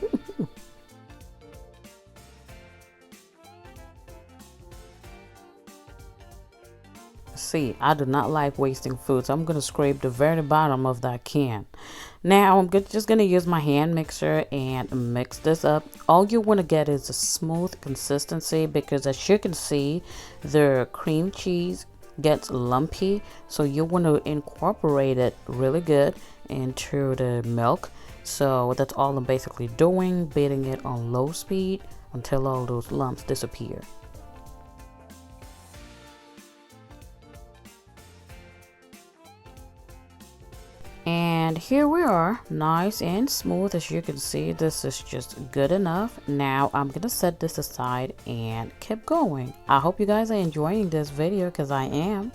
See, I do not like wasting food, so I'm going to scrape the very bottom of that can. Now I'm just going to use my hand mixer and mix this up. All you want to get is a smooth consistency because as you can see, the cream cheese gets lumpy, so you want to incorporate it really good into the milk. So that's all I'm basically doing, beating it on low speed until all those lumps disappear. And here we are, nice and smooth. As you can see, this is just good enough. Now I'm gonna set this aside and keep going. I hope you guys are enjoying this video, because I am.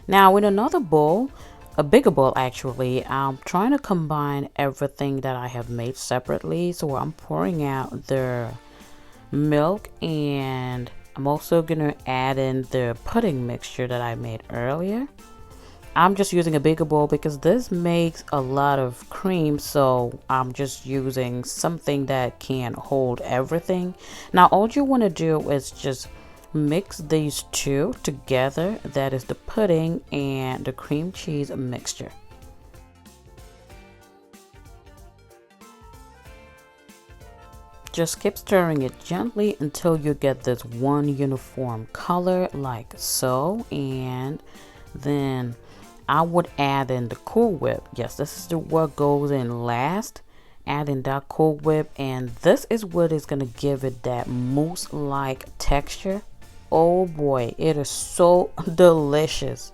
Now in another bowl, a bigger bowl actually, I'm trying to combine everything that I have made separately. So I'm pouring out the milk, and I'm also gonna add in the pudding mixture that I made earlier. I'm just using a bigger bowl because this makes a lot of cream, so I'm just using something that can hold everything. Now all you want to do is just mix these two together, that is the pudding and the cream cheese mixture. Just keep stirring it gently until you get this one uniform color like so, and then I would add in the Cool Whip. Yes, this is what goes in last. Add in that Cool Whip, and this is what is going to give it that mousse-like texture. Oh boy, it is so delicious.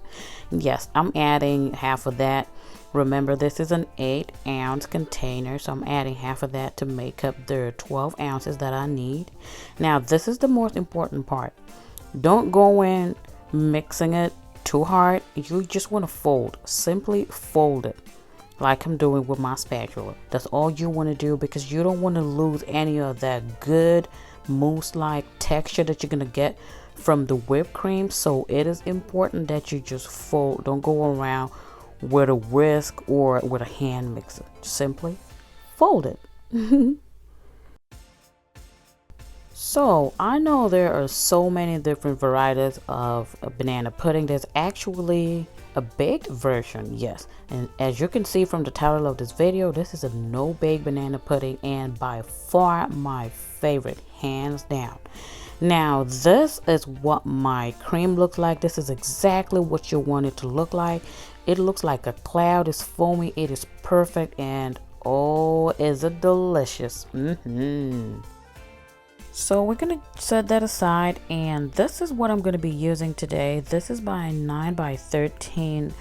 Yes, I'm adding half of that. Remember, this is an 8-ounce container, so I'm adding half of that to make up the 12 ounces that I need. Now, this is the most important part. Don't go in mixing it too hard. You just want to fold, simply fold it like I'm doing with my spatula. That's all you want to do, because you don't want to lose any of that good mousse like texture that you're going to get from the whipped cream. So it is important that you just fold. Don't go around with a whisk or with a hand mixer. Simply fold it. So I know there are so many different varieties of banana pudding. There's actually a baked version, yes. And as you can see from the title of this video, this is a no-bake banana pudding, and by far my favorite, hands down. Now this is what my cream looks like. This is exactly what you want it to look like. It looks like a cloud. It's foamy. It is perfect, and oh, is it delicious. So we're going to set that aside, and this is what I'm going to be using today. This is my 9x13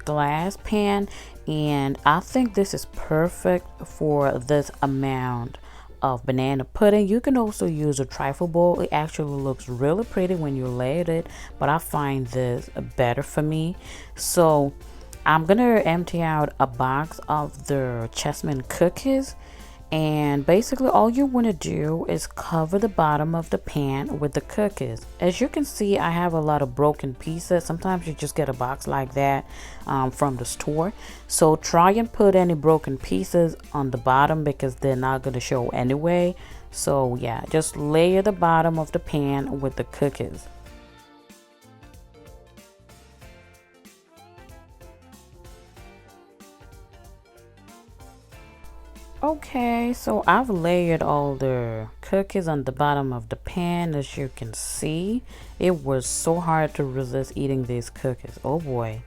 glass pan, and I think this is perfect for this amount of banana pudding. You can also use a trifle bowl. It actually looks really pretty when you layer it, but I find this better for me. So I'm going to empty out a box of the chessmen cookies. And basically all you want to do is cover the bottom of the pan with the cookies. As you can see, I have a lot of broken pieces. Sometimes you just get a box like that from the store. So try and put any broken pieces on the bottom, because they're not going to show anyway. So yeah, just layer the bottom of the pan with the cookies. Okay, so I've layered all the cookies on the bottom of the pan. As you can see, it was so hard to resist eating these cookies. Oh boy.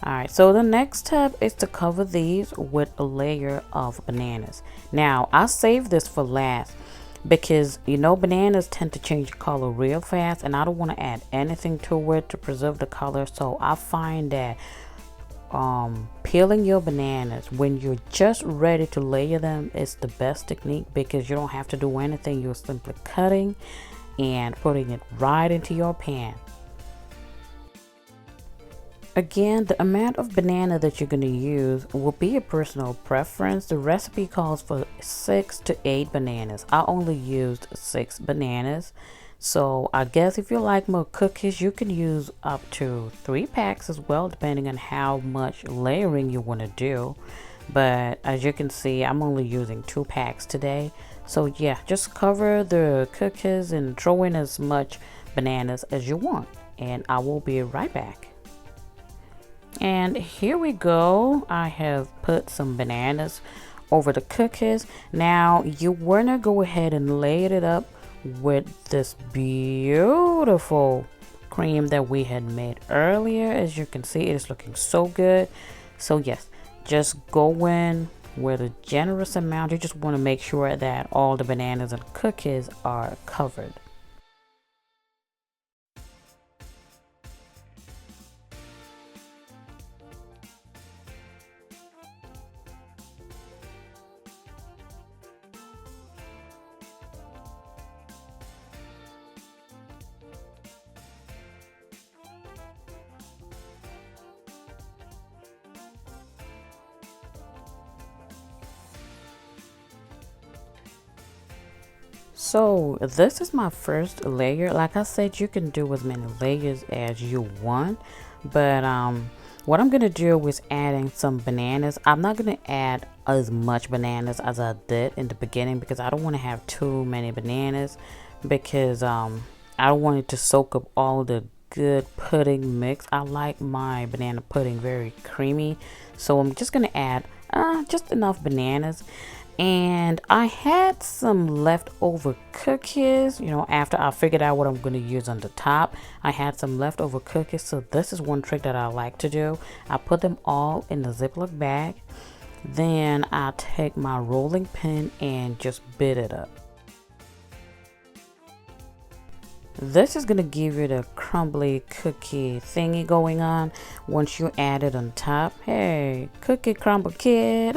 Alright, so the next step is to cover these with a layer of bananas. Now, I saved this for last because, you know, bananas tend to change color real fast, and I don't want to add anything to it to preserve the color. So I find that peeling your bananas when you're just ready to layer them is the best technique, because you don't have to do anything. You're simply cutting and putting it right into your pan. Again, the amount of banana that you're going to use will be a personal preference. The recipe calls for 6 to 8 bananas. I only used 6 bananas. So I guess if you like more cookies, you can use up to 3 packs as well, depending on how much layering you want to do. But as you can see, I'm only using 2 packs today. So yeah, just cover the cookies and throw in as much bananas as you want. And I will be right back. And here we go. I have put some bananas over the cookies. Now you want to go ahead and lay it up with this beautiful cream that we had made earlier. As you can see, it is looking so good. So yes, just go in, with a generous amount. You just want to make sure that all the bananas and cookies are covered. So this is my first layer. Like I said, you can do as many layers as you want, but what I'm gonna do is adding some bananas. I'm not gonna add as much bananas as I did in the beginning because I don't want to have too many bananas, because I don't want it to soak up all the good pudding mix. I like my banana pudding very creamy, so I'm just gonna add just enough bananas. And I had some leftover cookies, you know, after I figured out what I'm going to use on the top. I had some leftover cookies, so this is one trick that I like to do. I put them all in the Ziploc bag, then I take my rolling pin and just bit it up. This is gonna give you the crumbly cookie thingy going on once you add it on top. Hey, cookie crumble kid.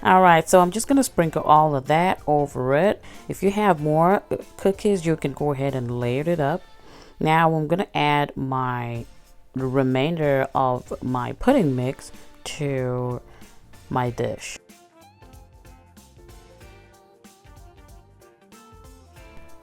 All right, so I'm just gonna sprinkle all of that over it. If you have more cookies, you can go ahead and layer it up. Now I'm gonna add the remainder of my pudding mix to my dish.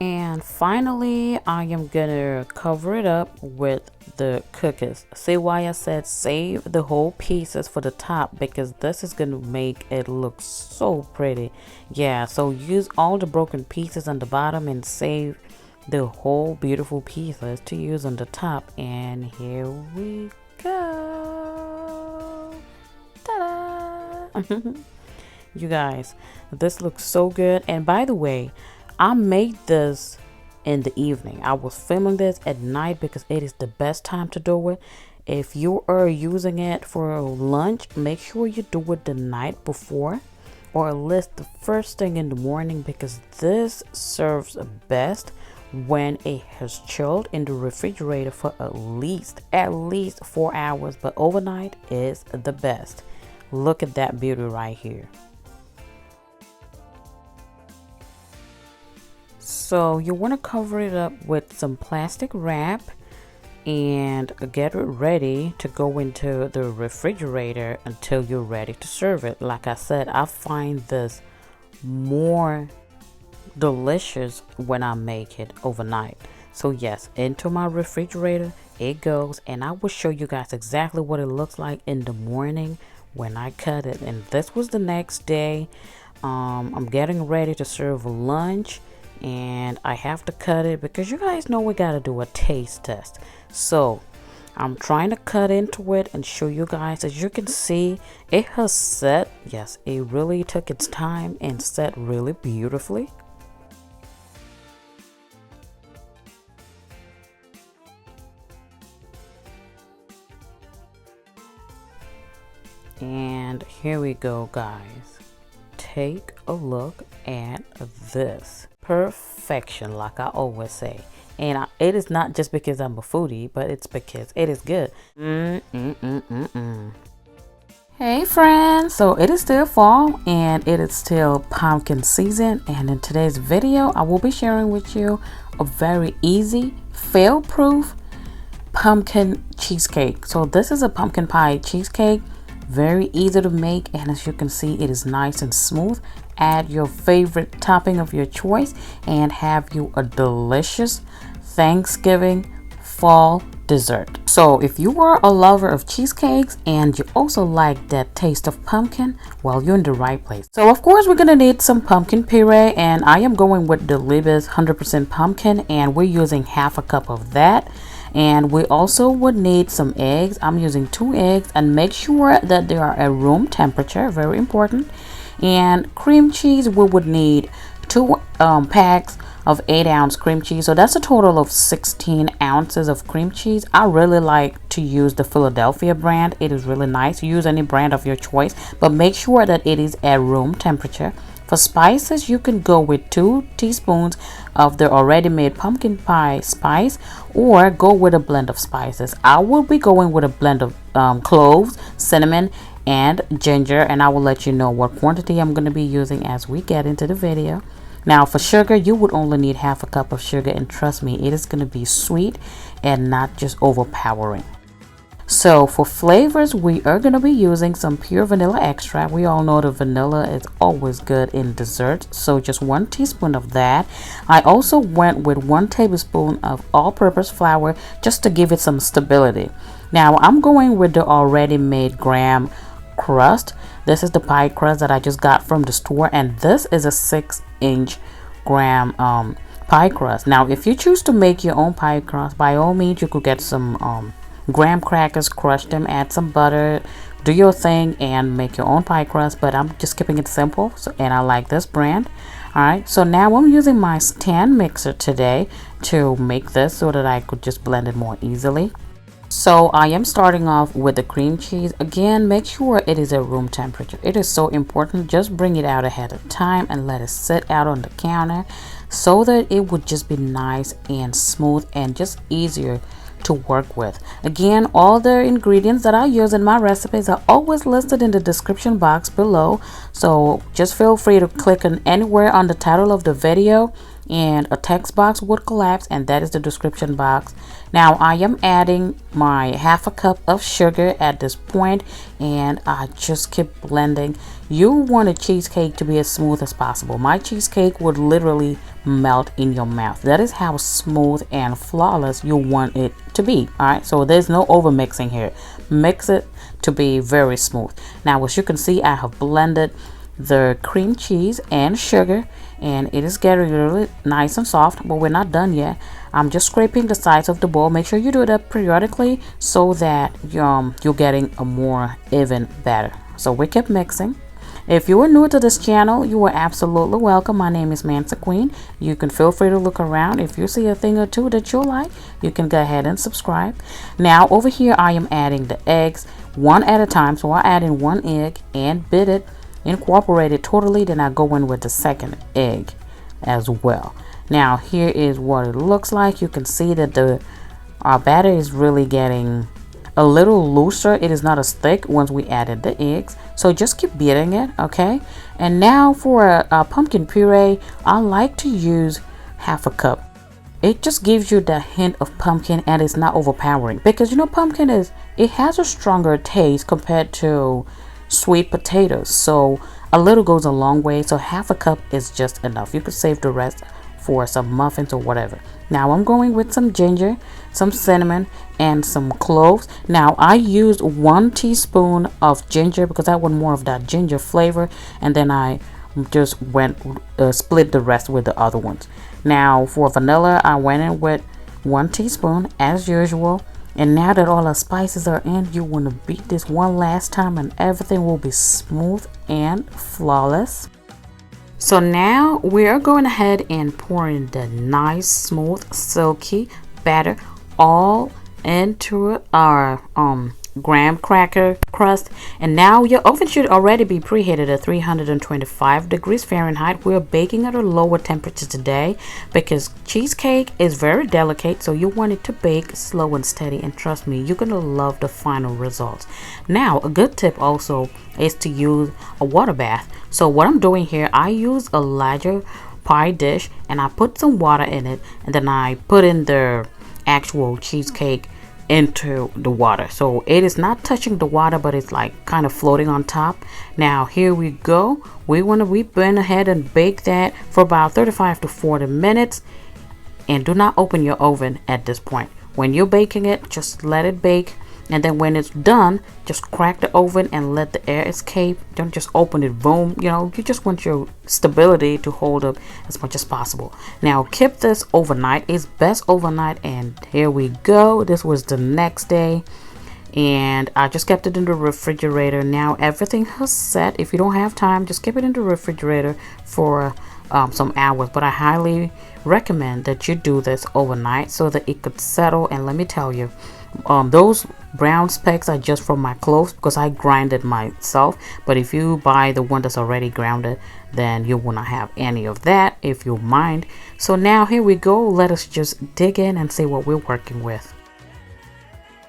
And finally, I am gonna cover it up with the cookies. See why I said save the whole pieces for the top, because this is gonna make it look so pretty. Yeah, so use all the broken pieces on the bottom and save the whole beautiful pieces to use on the top. And here we go. Ta-da! You guys, this looks so good. And by the way, I made this in the evening. I was filming this at night because it is the best time to do it. If you are using it for lunch, make sure you do it the night before, or at least the first thing in the morning, because this serves best when it has chilled in the refrigerator for at least 4 hours, but overnight is the best. Look at that beauty right here. So you want to cover it up with some plastic wrap and get it ready to go into the refrigerator until you're ready to serve it. Like I said, I find this more delicious when I make it overnight. So yes, into my refrigerator it goes, and I will show you guys exactly what it looks like in the morning when I cut it. And this was the next day. I'm getting ready to serve lunch, and I have to cut it because you guys know we gotta do a taste test. So I'm trying to cut into it and show you guys. As you can see, it has set. Yes, it really took its time and set really beautifully. And here we go, guys. Take a look at this. Perfection, like I always say. And it is not just because I'm a foodie, but it's because it is good. Hey friends, so it is still fall and it is still pumpkin season, and in today's video I will be sharing with you a very easy, fail-proof pumpkin cheesecake. So this is a pumpkin pie cheesecake, very easy to make, and as you can see, it is nice and smooth. Add your favorite topping of your choice and have you a delicious Thanksgiving fall dessert. So if you are a lover of cheesecakes and you also like that taste of pumpkin, well, you're in the right place. So of course we're gonna need some pumpkin puree, and I am going with the Tbsp 100% pumpkin, and we're using half a cup of that. And we also would need some eggs. I'm using 2 eggs, and make sure that they are at room temperature, very important. And cream cheese, we would need 2 packs of 8-ounce cream cheese. So that's a total of 16 ounces of cream cheese. I really like to use the Philadelphia brand. It is really nice. Use any brand of your choice, but make sure that it is at room temperature. For spices, you can go with 2 teaspoons of the already made pumpkin pie spice, or go with a blend of spices. I will be going with a blend of cloves, cinnamon, and ginger, and I will let you know what quantity I'm going to be using as we get into the video. Now for sugar, you would only need half a cup of sugar, and trust me, it is going to be sweet and not just overpowering. So for flavors, we are going to be using some pure vanilla extract. We all know the vanilla is always good in desserts, so just 1 teaspoon of that. I also went with 1 tablespoon of all-purpose flour just to give it some stability. Now I'm going with the already made graham crust. This is the pie crust that I just got from the store, and this is a 6-inch graham pie crust. Now if you choose to make your own pie crust, by all means you could get some graham crackers, crush them, add some butter, do your thing and make your own pie crust, but I'm just keeping it simple, and I like this brand. Alright, so now I'm using my stand mixer today to make this so that I could just blend it more easily. So I am starting off with the cream cheese. Again, make sure it is at room temperature. It is so important. Just bring it out ahead of time and let it sit out on the counter so that it would just be nice and smooth and just easier to work with. Again, all the ingredients that I use in my recipes are always listed in the description box below, so just feel free to click on anywhere on the title of the video and a text box would collapse, and that is the description box. Now I am adding my half a cup of sugar at this point, and I just keep blending. You want a cheesecake to be as smooth as possible. My cheesecake would literally melt in your mouth. That is how smooth and flawless you want it to be. All right, so there's no over mixing here. Mix it to be very smooth. Now as you can see, I have blended the cream cheese and sugar, and it is getting really nice and soft, but we're not done yet. I'm just scraping the sides of the bowl. Make sure you do that periodically so that you're getting a more even batter. So we keep mixing. If you are new to this channel, you are absolutely welcome. My name is Mansa Queen. You can feel free to look around. If you see a thing or two that you like, you can go ahead and subscribe. Now over here I am adding the eggs one at a time. So I add in 1 egg and beat it, incorporate it totally, then I go in with the second egg as well. Now here is what it looks like. You can see that our batter is really getting a little looser. It is not as thick once we added the eggs, so just keep beating it. Okay, and now for a pumpkin puree, I like to use half a cup. It just gives you the hint of pumpkin and it's not overpowering, because you know pumpkin has a stronger taste compared to sweet potatoes, so a little goes a long way. So half a cup is just enough. You could save the rest for some muffins or whatever. Now I'm going with some ginger, some cinnamon, and some cloves. Now I used 1 teaspoon of ginger because I want more of that ginger flavor, and then I just split the rest with the other ones. Now for vanilla, I went in with 1 teaspoon as usual. And now that all the spices are in, you want to beat this one last time and everything will be smooth and flawless. So now we are going ahead and pouring the nice, smooth, silky batter all into our graham cracker crust. And now your oven should already be preheated at 325 degrees Fahrenheit. We're baking at a lower temperature today because cheesecake is very delicate, so you want it to bake slow and steady, and trust me, you're gonna love the final results. Now a good tip also is to use a water bath. So what I'm doing here, I use a larger pie dish and I put some water in it, and then I put in the actual cheesecake into the water, so it is not touching the water, but it's like kind of floating on top. Now here we go. We went ahead and bake that for about 35 to 40 minutes, and do not open your oven at this point. When you're baking it, just let it bake, and then when it's done, just crack the oven and let the air escape. Don't just open it, boom. You know, you just want your stability to hold up as much as possible. Now keep this overnight. It's best overnight, and here we go. This was the next day, and I just kept it in the refrigerator. Now everything has set. If you don't have time, just keep it in the refrigerator for some hours, but I highly recommend that you do this overnight so that it could settle. And let me tell you, those brown specks are just from my cloves because I grinded myself. But if you buy the one that's already grounded, then you will not have any of that, if you mind. So now here we go. Let us just dig in and see what we're working with.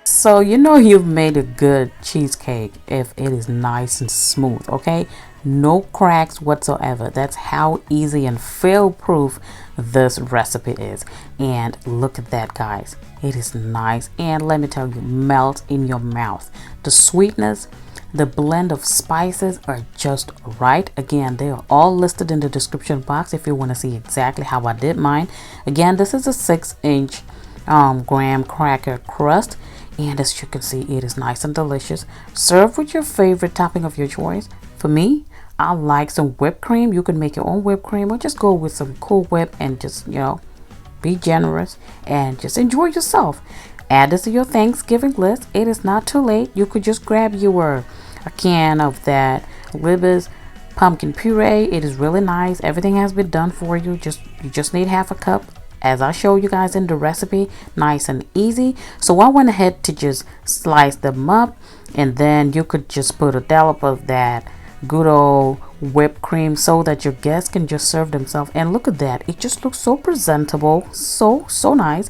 So you know you've made a good cheesecake if it is nice and smooth, okay? No cracks whatsoever. That's how easy and fail proof this recipe is. And look at that, guys. It is nice, and let me tell you, melt in your mouth. The sweetness, the blend of spices are just right. Again, they are all listed in the description box if you want to see exactly how I did mine. Again, this is a 6-inch graham cracker crust, and as you can see, it is nice and delicious. Serve with your favorite topping of your choice. For me, I like some whipped cream. You can make your own whipped cream or just go with some Cool Whip and just, you know, be generous and just enjoy yourself. Add this to your Thanksgiving list. It is not too late. You could just grab a can of that Libby's pumpkin puree. It is really nice. Everything has been done for you. You just need half a cup, as I show you guys in the recipe. Nice and easy. So I went ahead to just slice them up, and then you could just put a dollop of that good old whipped cream so that your guests can just serve themselves. And look at that, it just looks so presentable, so nice.